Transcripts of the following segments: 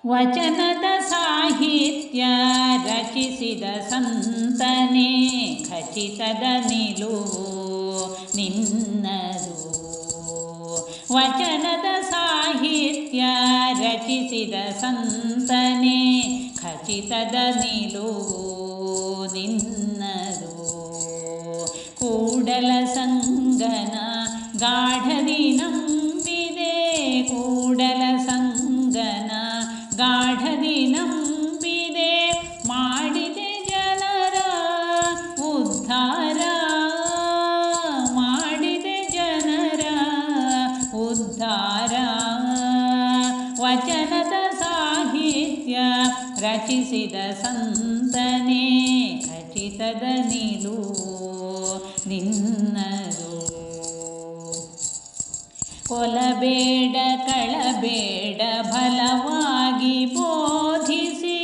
ವಚನದ ಸಾಹಿತ್ಯ ರಚಿಸಿದ ಸಂತನೇ ಖಚಿತದ ನಿಲುವು ನಿನ್ನದು. ವಚನದ ಸಾಹಿತ್ಯ ರಚಿಸಿದ ಸಂತನೇ ಖಚಿತದ ನಿಲುವು ನಿನ್ನದು. ಕೂಡಲ ಸಂಗನ ಗಾಢದಿ ನಂಬಿದೆ, ಕೂಡಲ ಸಂಗನ ಗಾಢದಿ ನಂಬಿದೆ, ಮಾಡಿದೆ ಜನರ ಉದ್ಧಾರ, ಮಾಡಿದೆ ಜನರ ಉದ್ಧಾರ. ವಚನದ ಸಾಹಿತ್ಯ ರಚಿಸಿದ ಸಂತನೇ ಖಚಿತದ ನಿಲುವು ನಿನ್ನದು. ಕೊಲಬೇಡ ಕಳಬೇಡ ಬಲವಾಗಿ ಬೋಧಿಸಿ,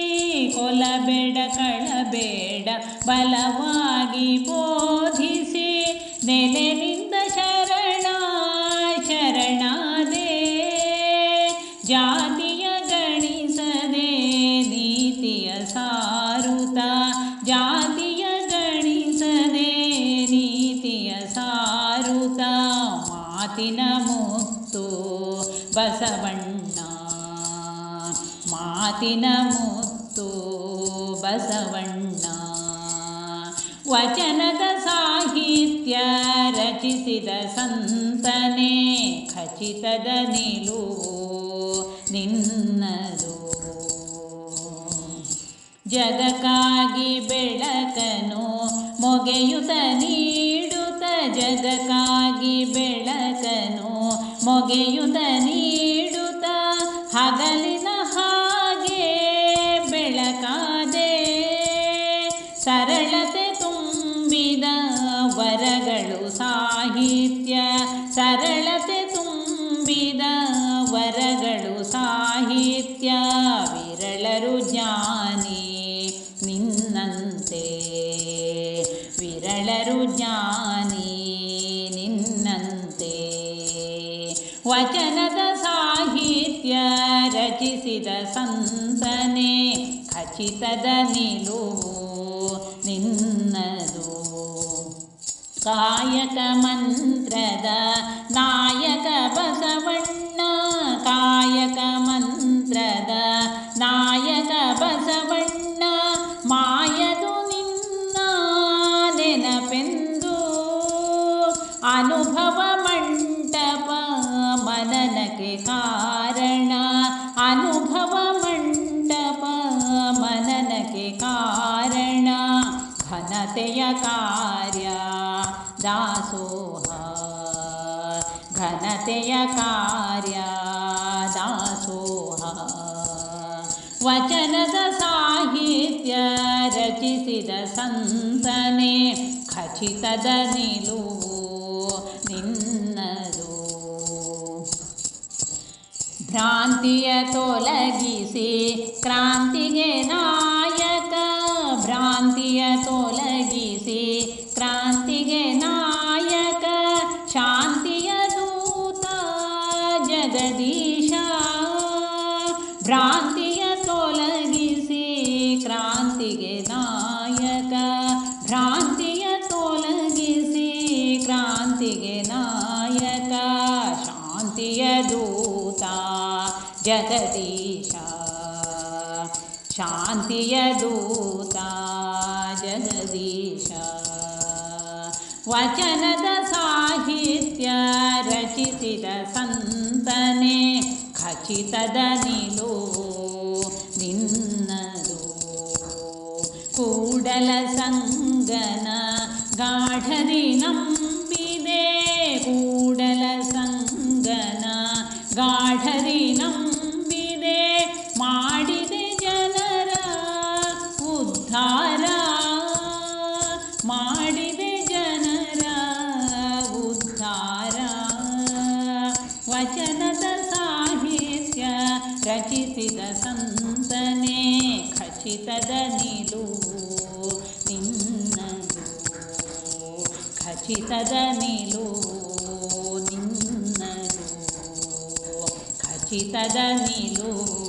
ಕೊಲಬೇಡ ಕಳಬೇಡ ಬಲವಾಗಿ ಬೋಧಿಸಿ, ನೆಲೆನಿಂದ ಶರಣ ಶರಣಾದೆ. ಜಾತಿಯ ಗಣಿಸದೆ ನೀತಿಯ ಸಾರುತ, ಜಾತಿಯ ಗಣಿಸದೆ ನೀತಿಯ ಸಾರುತ, ಮಾತಿನ ಮುತ್ತು ಬಸವಣ್ಣ, ಮಾತಿನ ಮುತ್ತು ಬಸವಣ್ಣ. ವಚನದ ಸಾಹಿತ್ಯ ರಚಿಸಿದ ಸಂತನೇ ಖಚಿತದ ನಿಲುವು ನಿನ್ನದು. ಜಗಕ್ಕಾಗಿ ಬೆಳಕನು ಮೊಗೆಯುತ ನೀಡುತ್ತ, ಜಗಕ್ಕಾಗಿ ಬೆಳಕನು ಮೊಗೆಯುತ ನೀಡುತ್ತ, ಹಗಲಿನ ಹಾಗೆ ಬೆಳಕಾದೆ. ಸರಳತೆ ತುಂಬಿದ ವರಗಳು ಸಾಹಿತ್ಯ, ಸರಳತೆ ತುಂಬಿದ ವರಗಳು ಸಾಹಿತ್ಯ. ವಿರಳರು ಜ್ಞಾನಿ ನಿನ್ನಂತೆ, ವಿರಳರು ಜ್ಞಾನಿ ನಿನ್ನಂತೆ. ವಚನದ ಸಾಹಿತ್ಯ ರಚಿಸಿದ ಸಂತನೇ ಖಚಿತದ ನಿಲುವು ನಿನ್ನದು. ಕಾಯಕ ಮಂತ್ರದ ನಾಯಕ ಬಸವಣ್ಣ, ಕಾಯಕ ಮಂತ್ರದ ನಾಯಕ ಬಸವಣ್ಣ, ಮಾಯದು ನಿನ್ನ ನೆನಪೆಂದು. ಅನುಭವ ಮಂಟಪ ಮನನಕ್ಕೆ ಕಾರಣ, ಅನುಭವ ಮಂಟಪ ಮನನಕ್ಕೆ ಕಾರಣ. ಘನತೆಯ ಕಾರ್ಯ ದಾಸೋಹ, ಘನತೆಯ ಕಾರ್ಯ ದಾಸೋಹ. ವಚನದ ಸಾಹಿತ್ಯ ರಚಿಸಿದ ಸಂತನೇ ಖಚಿತದ ನಿಲುವು ನಿನ್ನದು. ಭ್ರಾಂತಿಯ ತೊಲಗಿಸಿ ಕ್ರಾಂತಿಗೆ ನಾಯಕ, ಭ್ರಾಂತಿಯ ತೊಲಗಿಸಿ ಕ್ರಾಂತಿಗೆ ನಾಯಕ. ಶಾಂತಿಯ ದೂತ ಜಗದೀಶ, ಭ್ರಾಂತಿಯ ತೊಲಗಿಸಿ ಕ್ರಾಂತಿಗೆ ನಾಯಕ, ಭ್ರಾಂತಿಯ ತೊಲಗಿಸಿ ಕ್ರಾಂತಿಗೆ ನಾಯಕ. ಶಾಂತಿಯ ದೂತ ಜಗದೀಶ, ಶಾಂತಿಯ ದೂತ ಜಗದೀಶ. ವಚನದ ಸಾಹಿತ್ಯ ರಚಿಸಿದ ಸಂತನೇ ಖಚಿತದ ನಿಲುವು ನಿನ್ನದು. ಕೂಡಲ ಸಂಗನ ಗಾಢದಿ ನಂಬಿದೆ, ಕೂಡಲ ಸಂಗನ ಗಾಢದಿ ನಂಬಿದೆ, ಮಾಡಿದೆ ಜನರ ಉದ್ಧಾರ, ಮಾಡಿದೆ ಜನರ ಉದ್ಧಾರ. ವಚನದ ಸಾಹಿತ್ಯ ರಚಿಸಿದ ಸಂತನೇ ಖಚಿತದ ನಿಲುವು ನಿನ್ನದು, ಖಚಿತದ ನಿಲುವು ನಿನ್ನದು, ಖಚಿತದ ನಿಲುವು